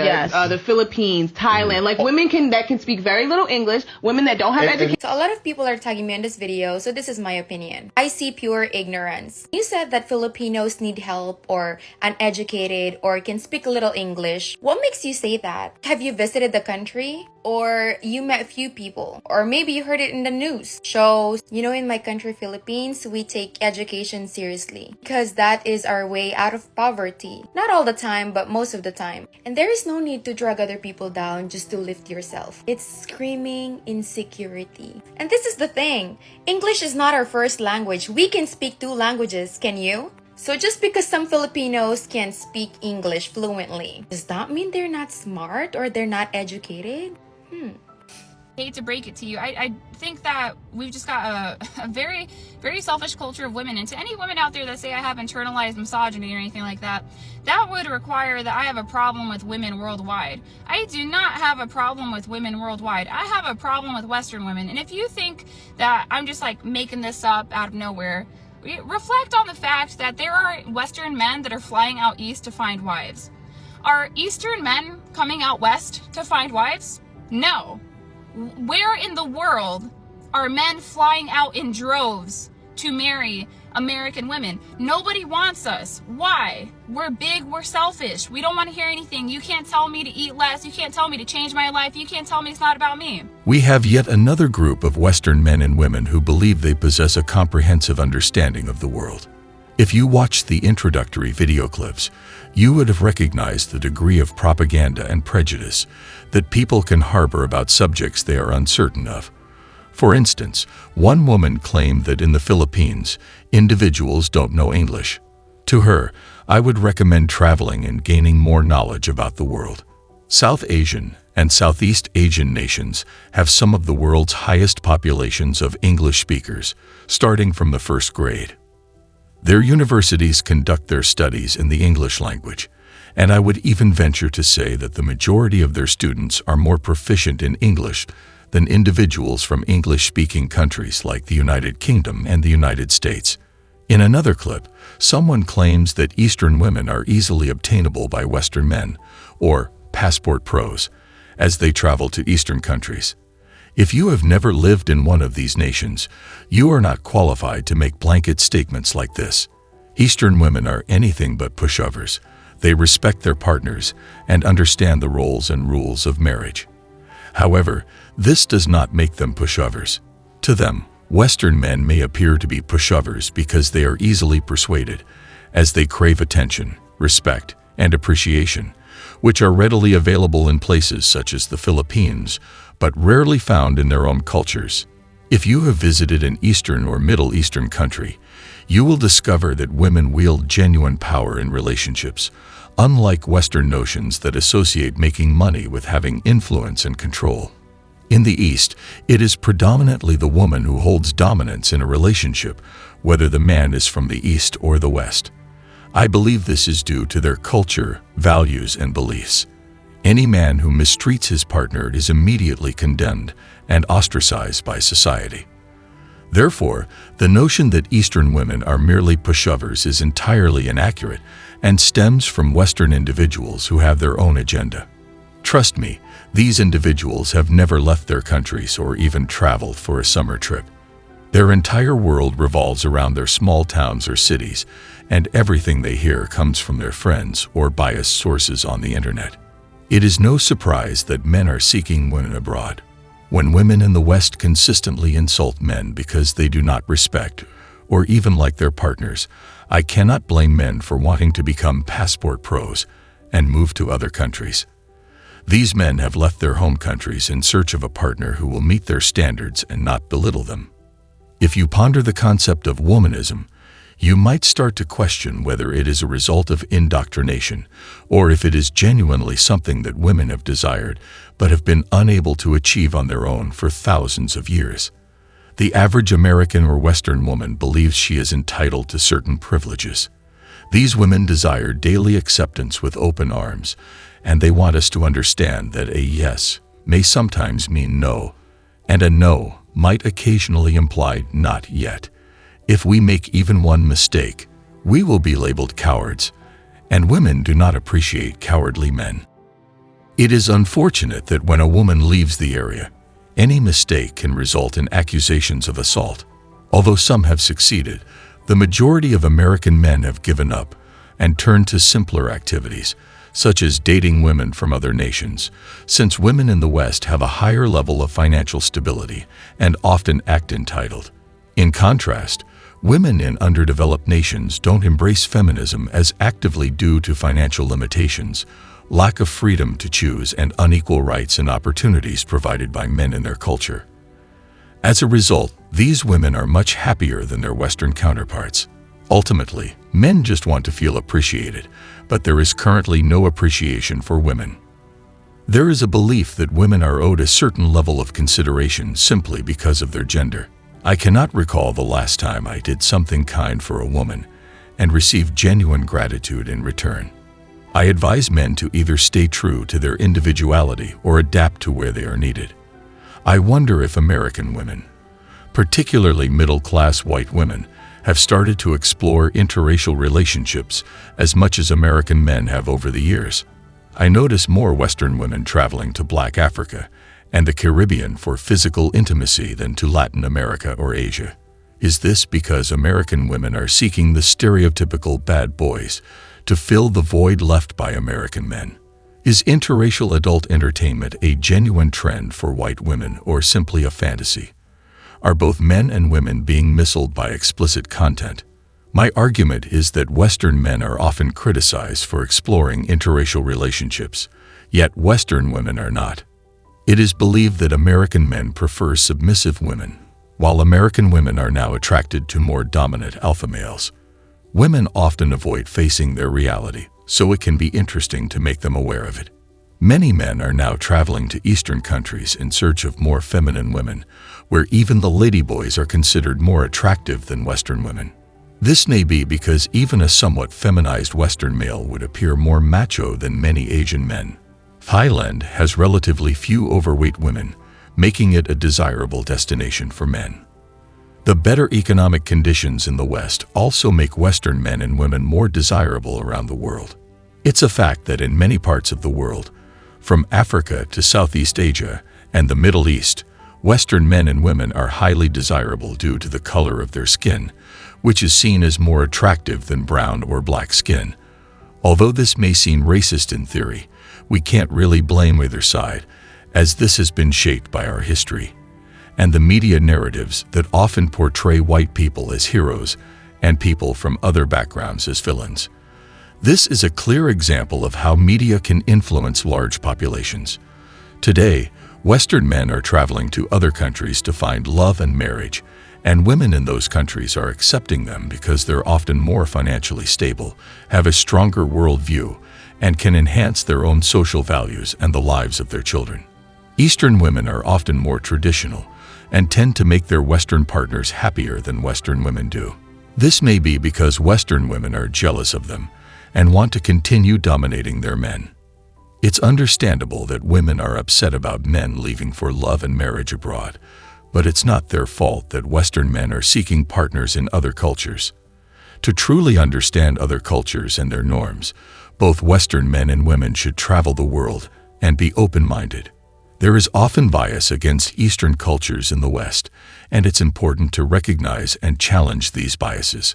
Yes. the Philippines, Thailand, like women that can speak very little English, women that don't have education. So a lot of people are tagging me on this video, so this is my opinion. I see pure ignorance. You said that Filipinos need help or uneducated or can speak a little English. What makes you say that? Have you visited the country? Or you met a few people, or maybe you heard it in the news shows. You know, in my country, Philippines, we take education seriously because that is our way out of poverty. Not all the time, but most of the time. And there is no need to drag other people down just to lift yourself. It's screaming insecurity. And this is the thing. English is not our first language. We can speak 2 languages, can you? So just because some Filipinos can speak English fluently, does that mean they're not smart or they're not educated? I hate to break it to you. I think that we've just got a very, very selfish culture of women. And to any women out there that say I have internalized misogyny or anything like that, that would require that I have a problem with women worldwide. I do not have a problem with women worldwide. I have a problem with Western women. And if you think that I'm just like making this up out of nowhere, reflect on the fact that there are Western men that are flying out east to find wives. Are Eastern men coming out west to find wives? No. Where in the world are men flying out in droves to marry American women? Nobody wants us. Why? We're big, we're selfish. We don't want to hear anything. You can't tell me to eat less. You can't tell me to change my life. You can't tell me it's not about me. We have yet another group of Western men and women who believe they possess a comprehensive understanding of the world. If you watched the introductory video clips, you would have recognized the degree of propaganda and prejudice that people can harbor about subjects they are uncertain of. For instance, one woman claimed that in the Philippines, individuals don't know English. To her, I would recommend traveling and gaining more knowledge about the world. South Asian and Southeast Asian nations have some of the world's highest populations of English speakers, starting from the 1st grade. Their universities conduct their studies in the English language, and I would even venture to say that the majority of their students are more proficient in English than individuals from English-speaking countries like the United Kingdom and the United States. In another clip, someone claims that Eastern women are easily obtainable by Western men, or passport pros, as they travel to Eastern countries. If you have never lived in one of these nations, you are not qualified to make blanket statements like this. Eastern women are anything but pushovers. They respect their partners and understand the roles and rules of marriage. However, this does not make them pushovers. To them, Western men may appear to be pushovers because they are easily persuaded, as they crave attention, respect, and appreciation, which are readily available in places such as the Philippines, but rarely found in their own cultures. If you have visited an Eastern or Middle Eastern country, you will discover that women wield genuine power in relationships, unlike Western notions that associate making money with having influence and control. In the East, it is predominantly the woman who holds dominance in a relationship, whether the man is from the East or the West. I believe this is due to their culture, values, and beliefs. Any man who mistreats his partner is immediately condemned and ostracized by society. Therefore, the notion that Eastern women are merely pushovers is entirely inaccurate and stems from Western individuals who have their own agenda. Trust me, these individuals have never left their countries or even traveled for a summer trip. Their entire world revolves around their small towns or cities, and everything they hear comes from their friends or biased sources on the internet. It is no surprise that men are seeking women abroad. When women in the West consistently insult men because they do not respect or even like their partners, I cannot blame men for wanting to become passport pros and move to other countries. These men have left their home countries in search of a partner who will meet their standards and not belittle them. If you ponder the concept of womanism, you might start to question whether it is a result of indoctrination or if it is genuinely something that women have desired but have been unable to achieve on their own for thousands of years. The average American or Western woman believes she is entitled to certain privileges. These women desire daily acceptance with open arms, and they want us to understand that a yes may sometimes mean no, and a no might occasionally imply not yet. If we make even one mistake, we will be labeled cowards, and women do not appreciate cowardly men. It is unfortunate that when a woman leaves the area, any mistake can result in accusations of assault. Although some have succeeded, the majority of American men have given up and turned to simpler activities, such as dating women from other nations, since women in the West have a higher level of financial stability and often act entitled. In contrast, women in underdeveloped nations don't embrace feminism as actively due to financial limitations, lack of freedom to choose, and unequal rights and opportunities provided by men in their culture. As a result, these women are much happier than their Western counterparts. Ultimately, men just want to feel appreciated, but there is currently no appreciation for women. There is a belief that women are owed a certain level of consideration simply because of their gender. I cannot recall the last time I did something kind for a woman and received genuine gratitude in return. I advise men to either stay true to their individuality or adapt to where they are needed. I wonder if American women, particularly middle-class white women, have started to explore interracial relationships as much as American men have over the years. I notice more Western women traveling to Black Africa and the Caribbean for physical intimacy than to Latin America or Asia. Is this because American women are seeking the stereotypical bad boys to fill the void left by American men? Is interracial adult entertainment a genuine trend for white women or simply a fantasy? Are both men and women being misled by explicit content? My argument is that Western men are often criticized for exploring interracial relationships, yet Western women are not. It is believed that American men prefer submissive women, while American women are now attracted to more dominant alpha males. Women often avoid facing their reality, so it can be interesting to make them aware of it. Many men are now traveling to Eastern countries in search of more feminine women, where even the ladyboys are considered more attractive than Western women. This may be because even a somewhat feminized Western male would appear more macho than many Asian men. Thailand has relatively few overweight women, making it a desirable destination for men. The better economic conditions in the West also make Western men and women more desirable around the world. It's a fact that in many parts of the world, from Africa to Southeast Asia and the Middle East, Western men and women are highly desirable due to the color of their skin, which is seen as more attractive than brown or black skin. Although this may seem racist in theory, we can't really blame either side, as this has been shaped by our history and the media narratives that often portray white people as heroes and people from other backgrounds as villains. This is a clear example of how media can influence large populations. Today, Western men are traveling to other countries to find love and marriage, and women in those countries are accepting them because they're often more financially stable, have a stronger worldview, and can enhance their own social values and the lives of their children. Eastern women are often more traditional and tend to make their Western partners happier than Western women do. This may be because Western women are jealous of them and want to continue dominating their men. It's understandable that women are upset about men leaving for love and marriage abroad, but it's not their fault that Western men are seeking partners in other cultures. To truly understand other cultures and their norms, both Western men and women should travel the world and be open-minded. There is often bias against Eastern cultures in the West, and it's important to recognize and challenge these biases.